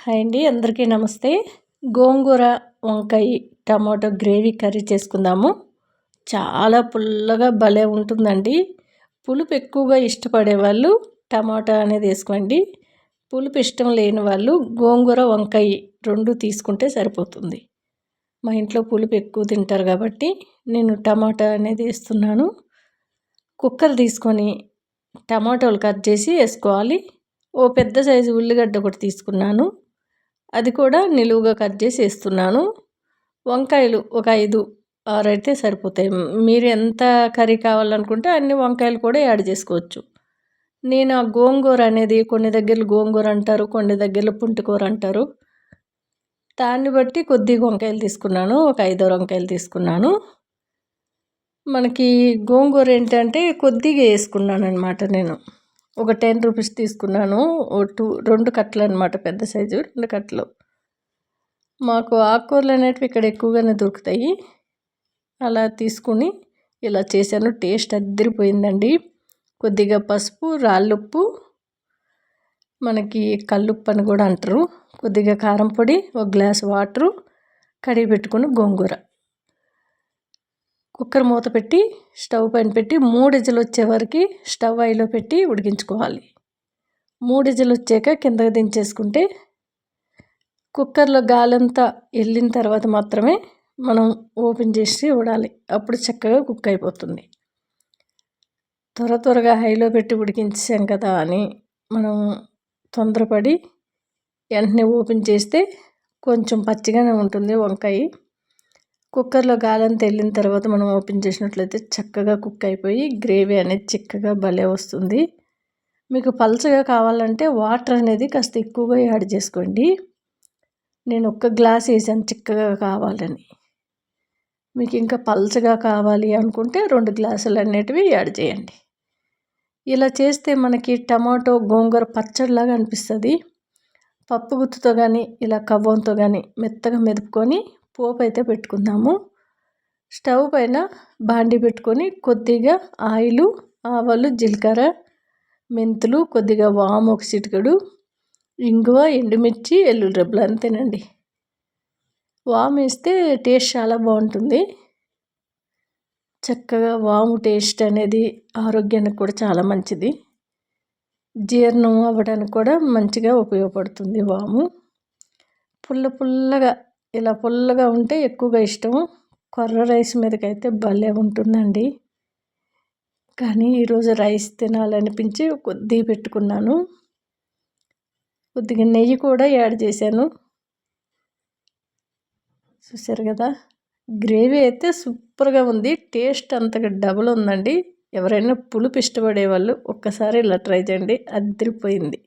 Hi అండి, అందరికీ నమస్తే. గోంగూర వంకాయ టమాటో గ్రేవీ కర్రీ చేసుకుందాము. చాలా పుల్లగా భలే ఉంటుందండి. పులుపు ఎక్కువగా ఇష్టపడే వాళ్ళు టమాటా అనేది వేసుకోండి. పులుపు ఇష్టం లేని వాళ్ళు గోంగూర వంకాయ రెండు తీసుకుంటే సరిపోతుంది. మా ఇంట్లో పులుపు ఎక్కువ తింటారు కాబట్టి నేను టమాటా అనేది వేస్తున్నాను. కుక్కర్ తీసుకొని టమాటోలు కట్ చేసి వేసుకోవాలి. ఓ పెద్ద సైజు ఉల్లిగడ్డ ఒకటి తీసుకున్నాను, అది కూడా నిలువుగా కట్ చేసి వేస్తున్నాను. వంకాయలు ఒక 5, 6 అయితే సరిపోతాయి. మీరు ఎంత కర్రీ కావాలనుకుంటే అన్ని వంకాయలు కూడా యాడ్ చేసుకోవచ్చు. నేను ఆ గోంగూర అనేది కొన్ని దగ్గరలు గోంగూర అంటారు, కొన్ని దగ్గరలు పుంటికూర అంటారు. దాన్ని బట్టి కొద్దిగా వంకాయలు తీసుకున్నాను, ఒక 5 వంకాయలు తీసుకున్నాను. మనకి గోంగూర ఏంటంటే కొద్దిగా వేసుకున్నాను అనమాట. నేను ఒక 10 రూపీస్ తీసుకున్నాను. 2 కట్టలు అనమాట, పెద్ద సైజు 2 కట్టలు. మాకు ఆకుకూరలు అనేటివి ఇక్కడ ఎక్కువగానే దొరుకుతాయి. అలా తీసుకుని ఇలా చేశాను. టేస్ట్ అద్దరిపోయిందండి. కొద్దిగా పసుపు, రాళ్ళుప్పు, మనకి కల్లుప్పు అని కూడా అంటారు, కొద్దిగా కారం పొడి, ఒక గ్లాస్ వాటరు, కడిగి పెట్టుకుని గోంగూర. కుక్కర్ మూత పెట్టి స్టవ్ పైన పెట్టి 3 విజిల్ వచ్చే వరకు స్టవ్ హైలో పెట్టి ఉడికించుకోవాలి. 3 విజిల్ వచ్చాక కిందకి దించేసుకుంటే కుక్కర్లో గాలంతా వెళ్ళిన తర్వాత మాత్రమే మనం ఓపెన్ చేసి చూడాలి. అప్పుడు చక్కగా కుక్ అయిపోతుంది. త్వరగా హైలో పెట్టి ఉడికించాం కదా అని మనం తొందరపడి వెంటనే ఓపెన్ చేస్తే కొంచెం పచ్చిగానే ఉంటుంది వంకాయ. కుక్కర్లో గాలంతా వెళ్ళిన తర్వాత మనం ఓపెన్ చేసినట్లయితే చక్కగా కుక్ అయిపోయి గ్రేవీ అనేది చిక్కగా భలే వస్తుంది. మీకు పల్చగా కావాలంటే వాటర్ అనేది కాస్త ఎక్కువగా యాడ్ చేసుకోండి. నేను 1 గ్లాస్ వేసాను చిక్కగా కావాలని. మీకు ఇంకా పల్చగా కావాలి అనుకుంటే 2 గ్లాసులు అనేటివి యాడ్ చేయండి. ఇలా చేస్తే మనకి టమాటో గోంగూర పచ్చడిలాగా అనిపిస్తుంది. పప్పు గుత్తుతో కానీ ఇలా కవ్వంతో కానీ మెత్తగా మెదుపుకొని పోపు అయితే పెట్టుకుందాము. స్టవ్ పైన బాండి పెట్టుకొని కొద్దిగా ఆయిలు, ఆవాలు, జీలకర్ర, మెంతులు, కొద్దిగా వాము, ఒక చిటికెడు ఇంగువ, ఎండుమిర్చి, ఎల్లుల్లి రెబ్బలు, అంతేనండి. వాము వేస్తే టేస్ట్ చాలా బాగుంటుంది. చక్కగా వాము టేస్ట్ అనేది ఆరోగ్యానికి కూడా చాలా మంచిది. జీర్ణం అవ్వడానికి కూడా మంచిగా ఉపయోగపడుతుంది వాము. పుల్లగా ఇలా పుల్లగా ఉంటే ఎక్కువగా ఇష్టము. కొర్ర రైస్ మీదకైతే భలే ఉంటుందండి. కానీ ఈరోజు రైస్ తినాలనిపించి కొద్దిగా పెట్టుకున్నాను. కొద్దిగా నెయ్యి కూడా యాడ్ చేశాను. చూసారు కదా, గ్రేవీ అయితే సూపర్గా ఉంది. టేస్ట్ అంతగా డబుల్ ఉందండి. ఎవరైనా పులుపు ఇష్టపడే వాళ్ళు ఒక్కసారి ఇలా ట్రై చేయండి, అదిరిపోయింది.